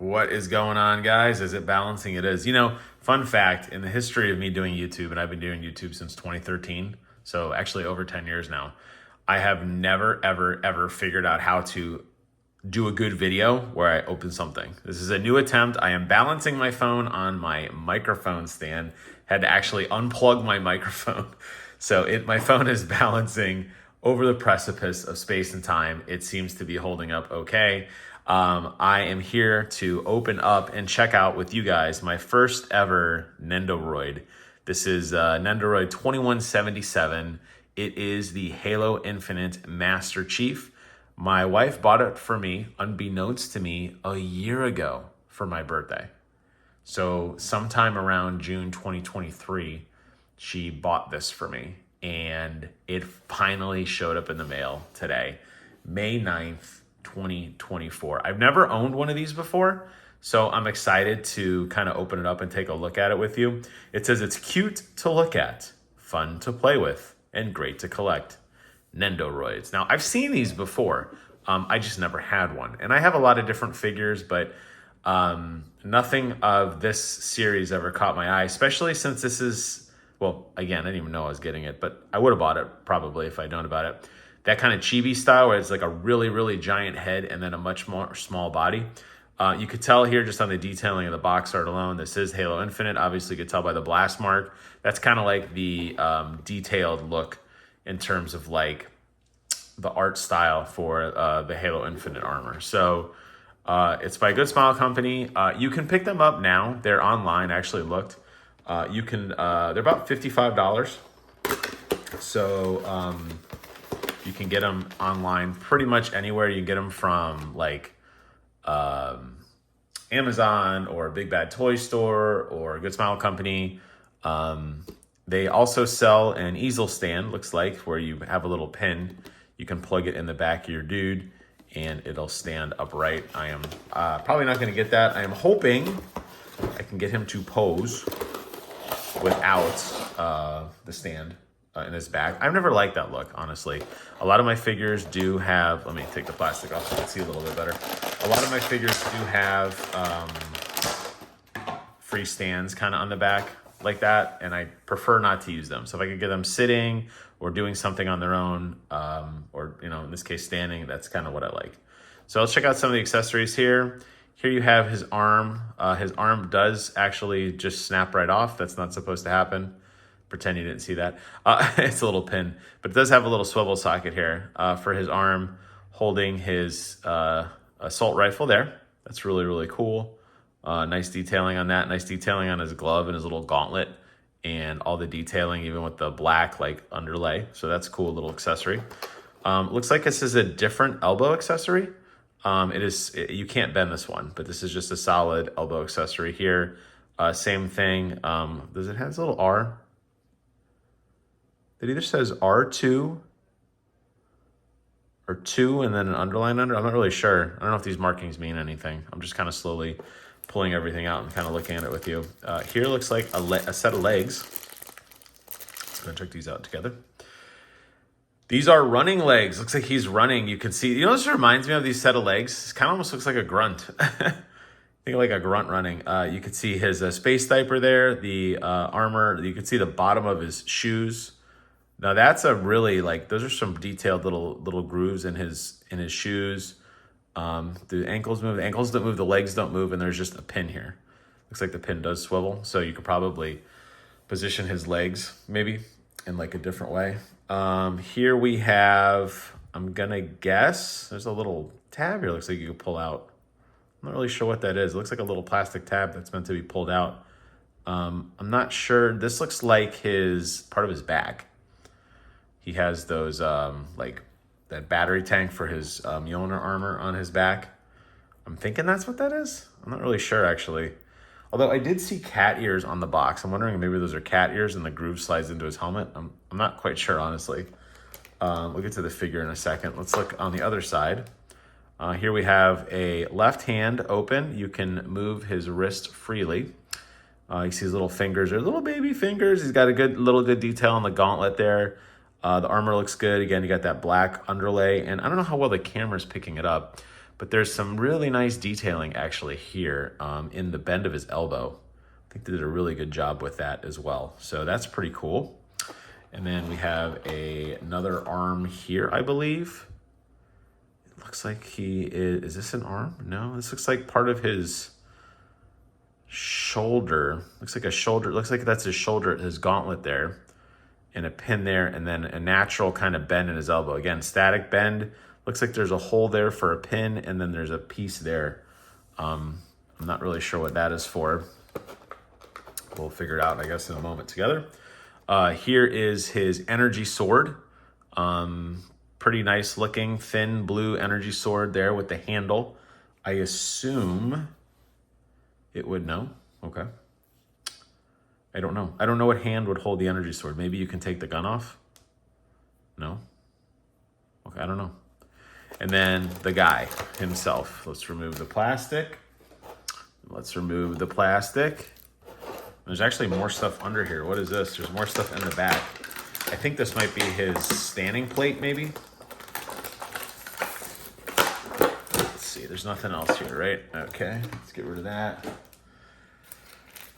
What is going on, guys? Is it balancing? It is. You know, fun fact, in the history of me doing YouTube, and I've been doing YouTube since 2013, so actually over 10 years now, I have never, ever figured out how to do a good video where I open something. This is a new attempt. I am balancing my phone on my microphone stand. Had to actually unplug my microphone. So my phone is balancing over the precipice of space and time. It seems to be holding up okay. I am here to open up and check out with you guys my first ever Nendoroid. This is Nendoroid 2177. It is the Halo Infinite Master Chief. My wife bought it for me, unbeknownst to me, a year ago for my birthday. So sometime around June 2023, she bought this for me. And it finally showed up in the mail today, May 9th, 2024. I've never owned one of these before, so I'm excited to kind of open it up and take a look at it with you. It says it's cute to look at, fun to play with, and great to collect. Nendoroids. Now, I've seen these before. I just never had one. And I have a lot of different figures, but nothing of this series ever caught my eye, especially since this is, well, again, I didn't even know I was getting it, but I would have bought it probably if I'd known about it. That kind of chibi style where it's like a really, really giant head and then a much more small body. You could tell here just on the detailing of the box art alone, this is Halo Infinite. Obviously, you could tell by the blast mark. That's kind of like the detailed look in terms of like the art style for the Halo Infinite armor. So it's by Good Smile Company. You can pick them up now. They're online. I actually looked. You can. They're about $55. So you can get them online pretty much anywhere. You can get them from like Amazon or Big Bad Toy Store or Good Smile Company. They also sell an easel stand, looks like, where you have a little pin. You can plug it in the back of your dude and it'll stand upright. I am probably not going to get that. I am hoping I can get him to pose without the stand in his back. I've never liked that look, honestly. A lot of my figures do have, let me take the plastic off so I can see a little bit better. A lot of my figures do have free stands kind of on the back like that, and I prefer not to use them. So if I could get them sitting or doing something on their own, or in this case standing, that's kind of what I like. So let's check out some of the accessories here. Here you have his arm. His arm does actually just snap right off. That's not supposed to happen. Pretend you didn't see that. It's a little pin, but it does have a little swivel socket here for his arm holding his assault rifle there. That's really, really cool. Nice detailing on that. Nice detailing on his glove and his little gauntlet and all the detailing, even with the black like underlay. So that's a cool little accessory. Looks like this is a different elbow accessory. You can't bend this one, but this is just a solid elbow accessory here. Same thing. Does it have a little R? It either says R2 or 2 and then an underline under. I'm not really sure. I don't know if these markings mean anything. I'm just kind of slowly pulling everything out and kind of looking at it with you. Here looks like a set of legs. Let's go check these out together. These are running legs. Looks like he's running. You can see, this reminds me of these set of legs. It kind of almost looks like a grunt. Think like a grunt running. You can see his space diaper there, the armor. You can see the bottom of his shoes. Now that's a really those are some detailed little grooves in his shoes. The ankles move. The ankles don't move. The legs don't move, and there's just a pin here. Looks like the pin does swivel, so you could probably position his legs maybe in like a different way. Here we have. I'm gonna guess there's a little tab here. Looks like you can pull out. I'm not really sure what that is. It looks like a little plastic tab that's meant to be pulled out. I'm not sure. This looks like part of his back. He has those that battery tank for his Mjolnir armor on his back. I'm thinking that's what that is. I'm not really sure actually. Although I did see cat ears on the box. I'm wondering if maybe those are cat ears and the groove slides into his helmet. I'm not quite sure honestly. We'll get to the figure in a second. Let's look on the other side. Here we have a left hand open. You can move his wrist freely. You see his little fingers. They're little baby fingers. He's got a good detail on the gauntlet there. The armor looks good. Again, you got that black underlay, and I don't know how well the camera's picking it up, But there's some really nice detailing actually here in the bend of his elbow. I think they did a really good job with that as well. So that's pretty cool. And then we have another arm here, I believe. It looks like is this an arm? No, this looks like part of his shoulder. Looks like a shoulder, looks like that's his shoulder, his gauntlet there. And a pin there, and then a natural kind of bend in his elbow. Again, static bend. Looks like there's a hole there for a pin, and then there's a piece there. I'm not really sure what that is for. We'll figure it out, I guess, in a moment together. Here is his energy sword. Pretty nice looking, thin blue energy sword there with the handle. I assume it would know. Okay. I don't know. I don't know what hand would hold the energy sword. Maybe you can take the gun off? No? Okay, I don't know. And then the guy himself. Let's remove the plastic. Let's remove the plastic. There's actually more stuff under here. What is this? There's more stuff in the back. I think this might be his standing plate, maybe. Let's see. There's nothing else here, right? Okay, let's get rid of that.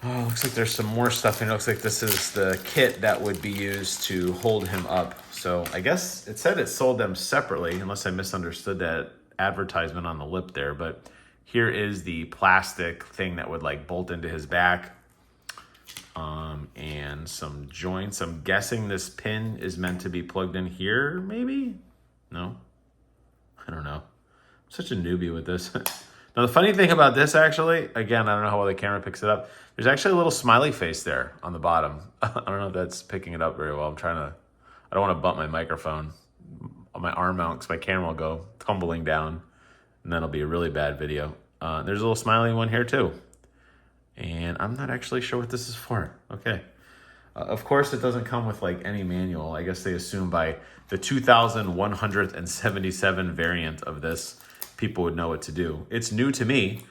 Oh, looks like there's some more stuff. It looks like this is the kit that would be used to hold him up. So I guess it said it sold them separately, unless I misunderstood that advertisement on the lip there. But here is the plastic thing that would like bolt into his back. And some joints. I'm guessing this pin is meant to be plugged in here, maybe? No? I don't know. I'm such a newbie with this. Now, the funny thing about this, actually, again, I don't know how well the camera picks it up. There's actually a little smiley face there on the bottom. I don't know if that's picking it up very well. I don't want to bump my microphone on my arm mount because my camera will go tumbling down, and that'll be a really bad video. There's a little smiley one here, too. And I'm not actually sure what this is for. Okay. Of course, it doesn't come with like any manual. I guess they assume by the 2177 variant of this, people would know what to do. It's new to me.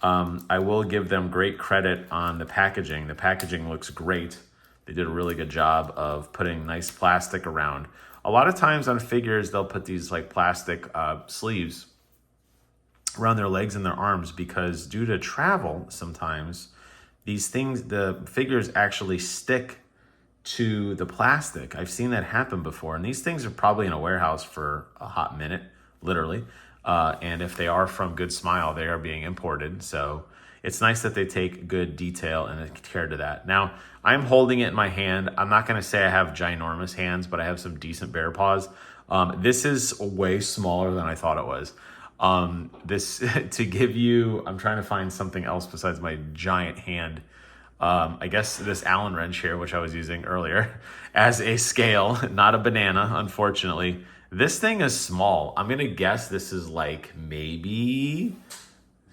I will give them great credit on the packaging. The packaging looks great. They did a really good job of putting nice plastic around. A lot of times on figures, they'll put these like plastic sleeves around their legs and their arms because due to travel sometimes, these things, the figures actually stick to the plastic. I've seen that happen before. And these things are probably in a warehouse for a hot minute, literally. And if they are from Good Smile, they are being imported. So it's nice that they take good detail and care to that. Now, I'm holding it in my hand. I'm not going to say I have ginormous hands, but I have some decent bear paws. This is way smaller than I thought it was. This to give you, I'm trying to find something else besides my giant hand. I guess this Allen wrench here, which I was using earlier as a scale, not a banana, unfortunately. This thing is small. I'm going to guess this is like maybe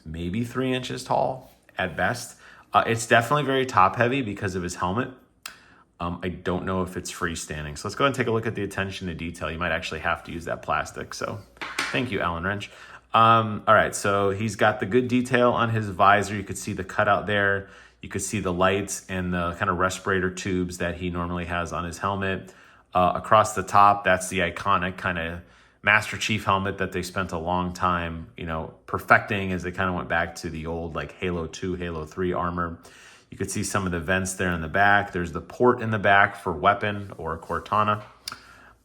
3 inches tall at best. It's definitely very top heavy because of his helmet. I don't know if it's freestanding. So let's go ahead and take a look at the attention to detail. You might actually have to use that plastic. So thank you, Allen wrench. All right, so he's got the good detail on his visor. You could see the cutout there. You could see the lights and the kind of respirator tubes that he normally has on his helmet. Across the top, that's the iconic kind of Master Chief helmet that they spent a long time, perfecting as they kind of went back to the old like Halo 2, Halo 3 armor. You could see some of the vents there in the back. There's the port in the back for weapon or Cortana.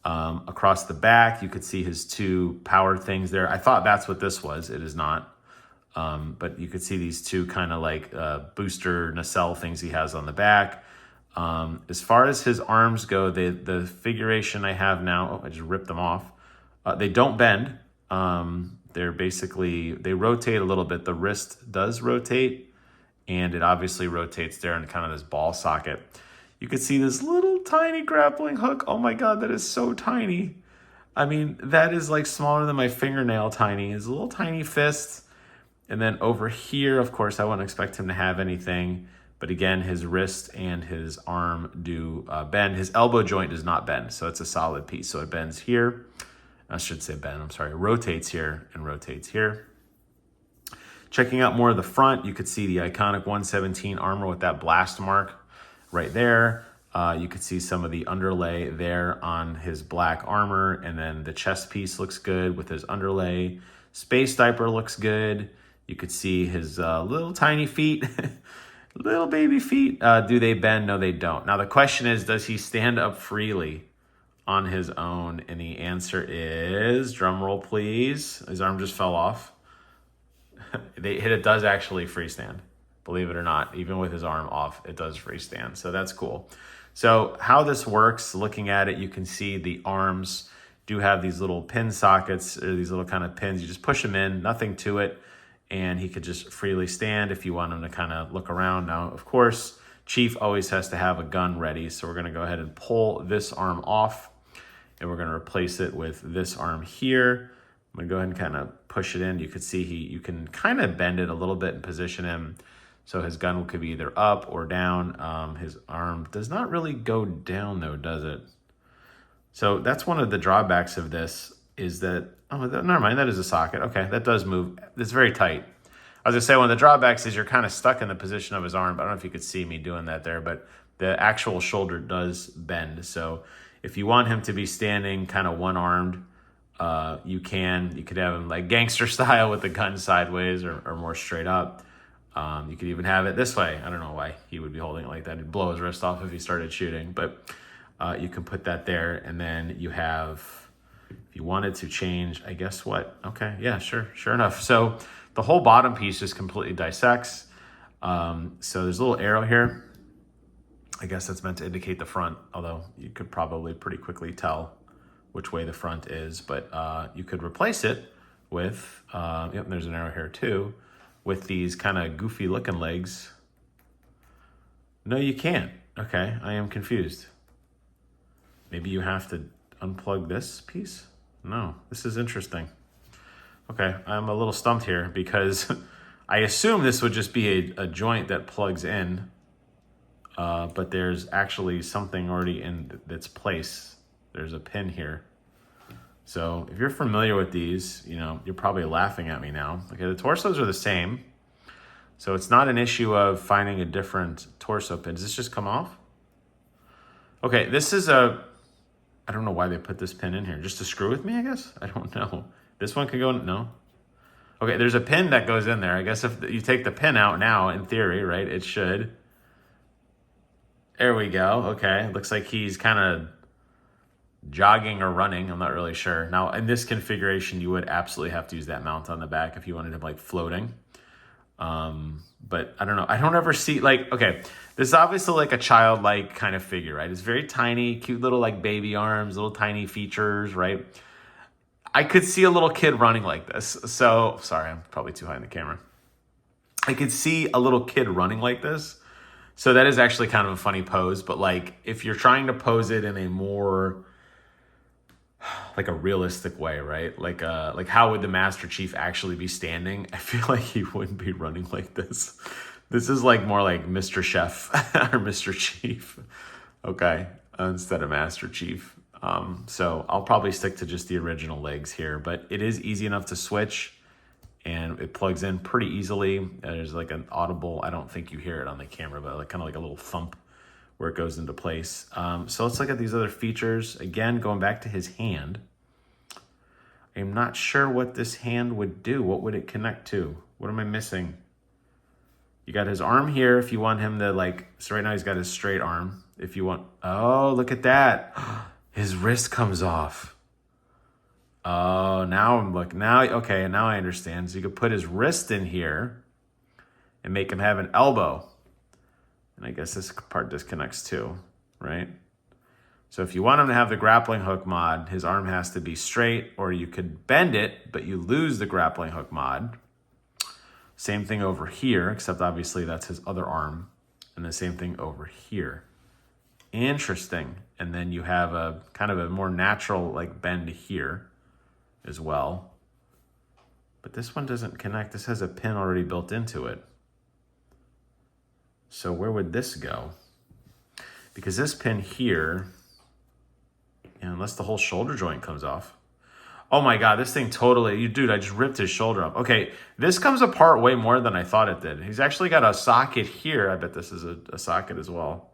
Across the back, you could see his two power things there. I thought that's what this was. It is not. But you could see these two kind of like booster nacelle things he has on the back. As far as his arms go, the figuration I have now, I just ripped them off. They don't bend. They rotate a little bit. The wrist does rotate, and it obviously rotates there in kind of this ball socket. You could see this little tiny grappling hook. Oh my God, that is so tiny. I mean, that is like smaller than my fingernail tiny. It's a little tiny fist. And then over here, of course, I wouldn't expect him to have anything. But again, his wrist and his arm do bend. His elbow joint does not bend, so it's a solid piece. So it bends here. I should say bend, I'm sorry. Rotates here and rotates here. Checking out more of the front, you could see the iconic 117 armor with that blast mark right there. You could see some of the underlay there on his black armor, and then the chest piece looks good with his underlay. Space diaper looks good. You could see his little tiny feet, little baby feet. Do they bend? No, they don't. Now the question is, does he stand up freely on his own? And the answer is, drum roll please. His arm just fell off. It does actually freestand. Believe it or not, even with his arm off, it does freestand. So that's cool. So how this works, looking at it, you can see the arms do have these little pin sockets, or these little kind of pins. You just push them in, nothing to it, and he could just freely stand if you want him to kind of look around. Now, of course, Chief always has to have a gun ready, so we're gonna go ahead and pull this arm off, and we're gonna replace it with this arm here. I'm gonna go ahead and kind of push it in. You can see you can kind of bend it a little bit and position him so his gun could be either up or down. His arm does not really go down though, does it? So that's one of the drawbacks of this, is that, oh, never mind, that is a socket. Okay, that does move. It's very tight. I was gonna say, one of the drawbacks is you're kind of stuck in the position of his arm. I don't know if you could see me doing that there, but the actual shoulder does bend. So if you want him to be standing kind of one-armed, you could have him like gangster style with the gun sideways or more straight up. You could even have it this way. I don't know why he would be holding it like that. It'd blow his wrist off if he started shooting, but you can put that there. And then you have, if you wanted to change, I guess what? Okay, yeah, sure enough. So the whole bottom piece just completely dissects. So there's a little arrow here. I guess that's meant to indicate the front, although you could probably pretty quickly tell which way the front is, but you could replace it with, yep, there's an arrow here too, with these kind of goofy looking legs. No, you can't. Okay, I am confused. Maybe you have to unplug this piece? No, this is interesting. Okay, I'm a little stumped here because I assume this would just be a joint that plugs in, but there's actually something already in its place. There's a pin here. So if you're familiar with these, you're probably laughing at me now. Okay, the torsos are the same. So it's not an issue of finding a different torso pin. Does this just come off? Okay, this is I don't know why they put this pin in here. Just to screw with me, I guess? I don't know. This one could go, no? Okay, there's a pin that goes in there. I guess if you take the pin out now, in theory, right, it should. There we go, okay. Looks like he's kind of jogging or running. I'm not really sure. Now, in this configuration, you would absolutely have to use that mount on the back if you wanted him like floating. But I don't know. I don't ever see okay, this is obviously like a childlike kind of figure, right? It's very tiny, cute little like baby arms, little tiny features, right? I could see a little kid running like this. So, sorry, I'm probably too high in the camera. I could see a little kid running like this. So that is actually kind of a funny pose, but like if you're trying to pose it in a more like a realistic way, right? Like how would the Master Chief actually be standing? I feel like he wouldn't be running like this. This is like more like Mr. Chef or Mr. Chief, okay, instead of Master Chief. So I'll probably stick to just the original legs here, but it is easy enough to switch and it plugs in pretty easily. There's like an audible, I don't think you hear it on the camera, but like kind of like a little thump where it goes into place. So let's look at these other features. Again, going back to his hand. I'm not sure what this hand would do. What would it connect to? What am I missing? You got his arm here if you want him to so right now he's got his straight arm. If you want, oh, look at that. His wrist comes off. Oh, okay, now I understand. So you could put his wrist in here and make him have an elbow. And I guess this part disconnects too, right? So if you want him to have the grappling hook mod, his arm has to be straight, or you could bend it, but you lose the grappling hook mod. Same thing over here, except obviously that's his other arm. And the same thing over here. Interesting. And then you have a kind of a more natural bend here as well. But this one doesn't connect. This has a pin already built into it. So where would this go? Because this pin here, unless the whole shoulder joint comes off. Oh my God, this thing totally, dude, I just ripped his shoulder up. Okay, this comes apart way more than I thought it did. He's actually got a socket here. I bet this is a socket as well.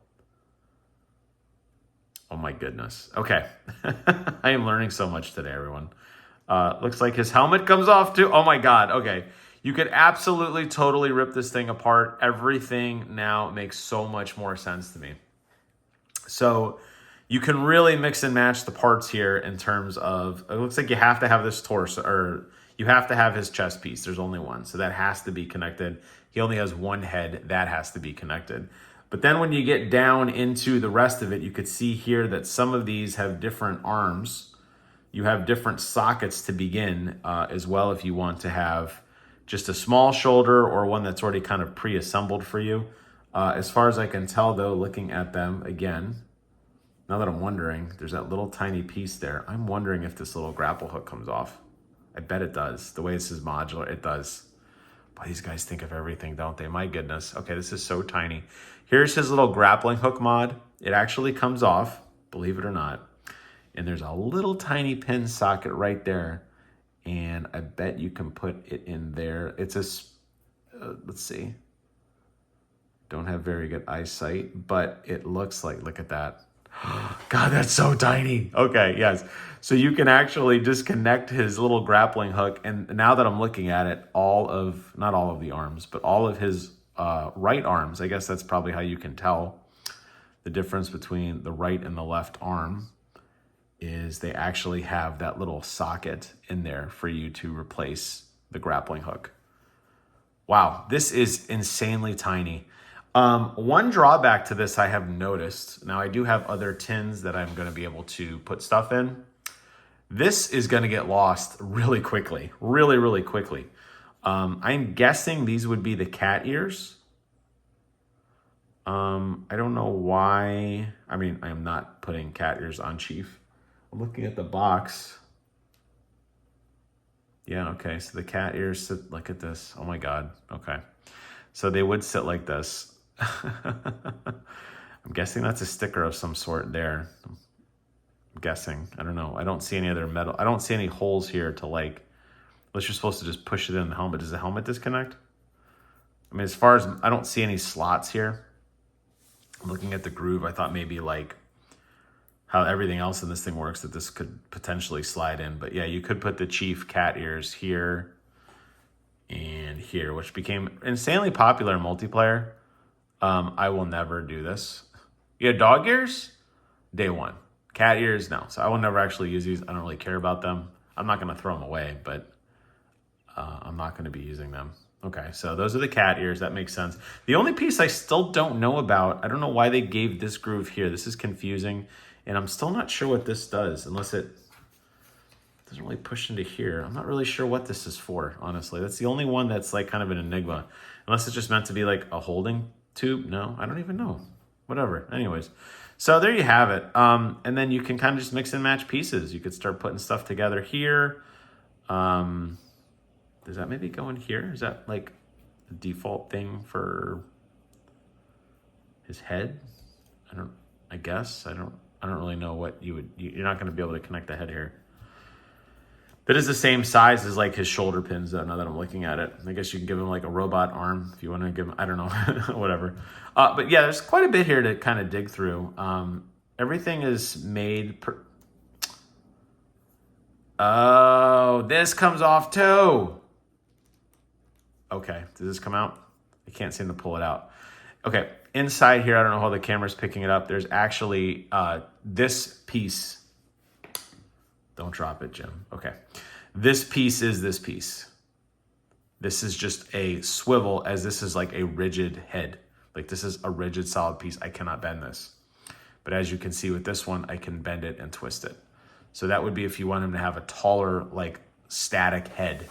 Oh my goodness. Okay, I am learning so much today, everyone. Looks like his helmet comes off too. Oh my God. Okay. You could absolutely totally rip this thing apart. Everything now makes so much more sense to me. So you can really mix and match the parts here in terms of, it looks like you have to have this torso, or you have to have his chest piece. There's only one. So that has to be connected. He only has one head. That has to be connected. But then when you get down into the rest of it, you could see here that some of these have different arms. You have different sockets to begin as well if you want to have just a small shoulder or one that's already kind of pre-assembled for you. As far as I can tell though, looking at them again, now that I'm wondering, there's that little tiny piece there. I'm wondering if this little grapple hook comes off. I bet it does. The way this is modular, it does. Boy, these guys think of everything, don't they? My goodness. Okay, this is so tiny. Here's his little grappling hook mod. It actually comes off, believe it or not. And there's a little tiny pin socket right there. And I bet you can put it in there. It's a, let's see. Don't have very good eyesight, but it looks like, look at that. God, that's so tiny. Okay, yes. So you can actually disconnect his little grappling hook. And now that I'm looking at it, not all of the arms, but all of his right arms, I guess that's probably how you can tell the difference between the right and the left arm, is they actually have that little socket in there for you to replace the grappling hook. Wow, this is insanely tiny. One drawback to this I have noticed, now I do have other tins that I'm going to be able to put stuff in. This is going to get lost really quickly, really quickly. I'm guessing these would be the cat ears. I don't know why. I mean, I am not putting cat ears on Chief. I'm looking at the box. Yeah, okay, so the cat ears sit, look at this. Oh my God, okay. So they would sit like this. I'm guessing that's a sticker of some sort there. I'm guessing, I don't know. I don't see any other metal. I don't see any holes here to like, unless you're supposed to just push it in the helmet. Does the helmet disconnect? I mean, as far as, I don't see any slots here. I'm looking at the groove. I thought maybe like how everything else in this thing works, that this could potentially slide in. But yeah, you could put the Chief cat ears here and here, which became insanely popular in multiplayer. I will never do this. Yeah, dog ears? Day one. Cat ears? No. So I will never actually use these. I don't really care about them. I'm not going to throw them away, but I'm not going to be using them. Okay, so those are the cat ears. That makes sense. The only piece I still don't know about, I don't know why they gave this groove here. This is confusing, and I'm still not sure what this does, unless it doesn't really push into here. I'm not really sure what this is for, honestly. That's the only one that's like kind of an enigma. Unless it's just meant to be like a holding tube. No, I don't even know. Whatever. Anyways, so there you have it. And then you can kind of just mix and match pieces. You could start putting stuff together here. Does that maybe go in here? Is that like the default thing for his head? I guess. I don't really know what you're not going to be able to connect the head here. That is the same size as like his shoulder pins though, now that I'm looking at it. I guess you can give him like a robot arm if you want to give him, I don't know, whatever. But yeah, there's quite a bit here to kind of dig through. Everything is made oh, this comes off too. Okay, does this come out? I can't seem to pull it out. Okay, inside here, I don't know how the camera's picking it up. There's actually this piece. Don't drop it, Jim. Okay. This piece is this piece. This is just a swivel, as this is like a rigid head. Like this is a rigid solid piece. I cannot bend this. But as you can see with this one, I can bend it and twist it. So that would be if you want him to have a taller, like static head.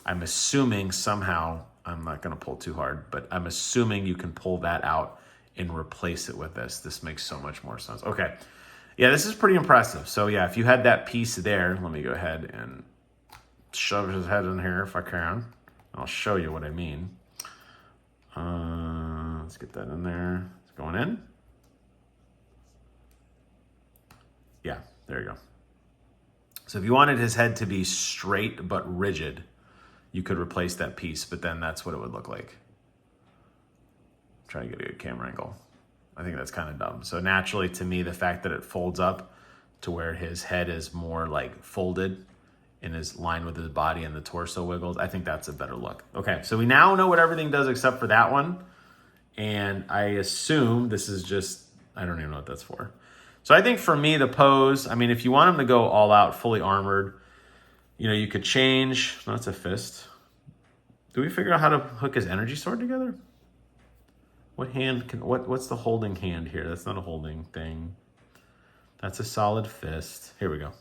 I'm assuming somehow, I'm not gonna pull too hard, but I'm assuming you can pull that out and replace it with this. This makes so much more sense. Okay. Yeah, this is pretty impressive. So yeah, if you had that piece there, let me go ahead and shove his head in here if I can. I'll show you what I mean. Let's get that in there. It's going in. Yeah, there you go. So if you wanted his head to be straight but rigid, you could replace that piece, but then that's what it would look like. Try to get a good camera angle. I think that's kind of dumb. So naturally, to me, the fact that it folds up to where his head is more like folded in his line with his body and the torso wiggles. I think that's a better look. Okay, so we now know what everything does except for that one. And I assume this is just, I don't even know what that's for. So I think for me, the pose, I mean, if you want him to go all out, fully armored, you know, you could change, no, that's a fist. Do we figure out how to hook his energy sword together? What hand can, what's the holding hand here? That's not a holding thing. That's a solid fist. Here we go.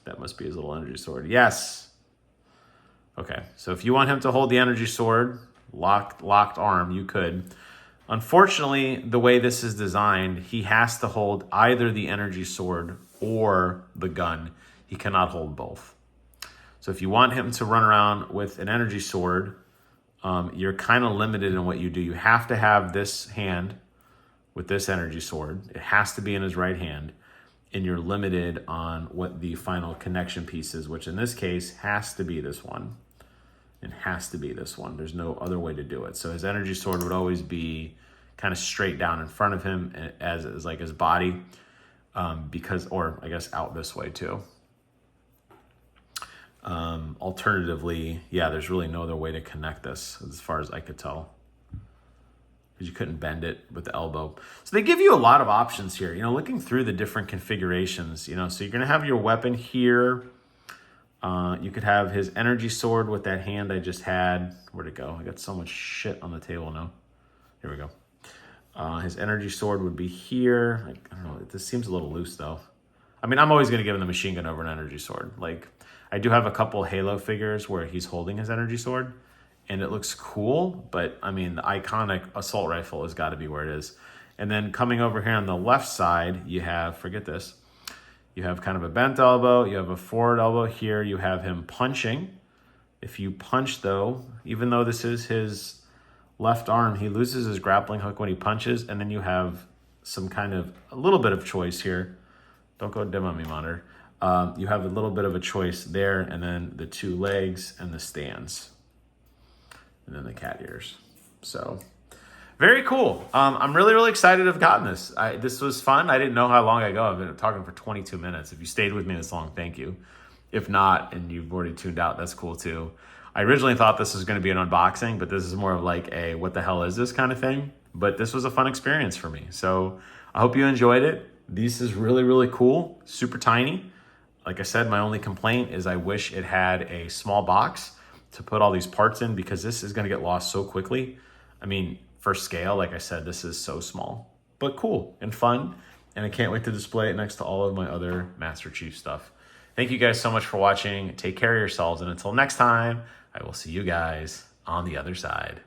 That must be his little energy sword. Yes. Okay, so if you want him to hold the energy sword, locked arm, you could. Unfortunately, the way this is designed, he has to hold either the energy sword or the gun. He cannot hold both. So if you want him to run around with an energy sword, you're kind of limited in what you do. You have to have this hand with this energy sword. It has to be in his right hand. And you're limited on what the final connection piece is, which in this case has to be this one. It has to be this one. There's no other way to do it. So his energy sword would always be kind of straight down in front of him as like his body, because, or I guess out this way too. Alternatively, yeah, there's really no other way to connect this as far as I could tell, because you couldn't bend it with the elbow. So they give you a lot of options here, you know, looking through the different configurations, you know, so you're going to have your weapon here. You could have his energy sword with that hand I just had. Where'd it go? I got so much shit on the table now. Here we go. His energy sword would be here. Like, I don't know. This seems a little loose though. I mean, I'm always going to give him the machine gun over an energy sword. Like, I do have a couple Halo figures where he's holding his energy sword and it looks cool, but I mean, the iconic assault rifle has got to be where it is. And then coming over here on the left side, you have, forget this, you have kind of a bent elbow, you have a forward elbow here, you have him punching. If you punch though, even though this is his left arm, he loses his grappling hook when he punches, and then you have some kind of, a little bit of choice here. Don't go dim on me, monitor. You have a little bit of a choice there, and then the two legs and the stands. And then the cat ears. So, very cool. I'm really, really excited to have gotten this. This was fun. I didn't know how long I go. I've been talking for 22 minutes. If you stayed with me this long, thank you. If not, and you've already tuned out, that's cool too. I originally thought this was going to be an unboxing, but this is more of like a what the hell is this kind of thing. But this was a fun experience for me. So I hope you enjoyed it. This is really, really cool. Super tiny. Like I said, my only complaint is I wish it had a small box to put all these parts in, because this is going to get lost so quickly. I mean, for scale, like I said, this is so small, but cool and fun. And I can't wait to display it next to all of my other Master Chief stuff. Thank you guys so much for watching. Take care of yourselves. And until next time, I will see you guys on the other side.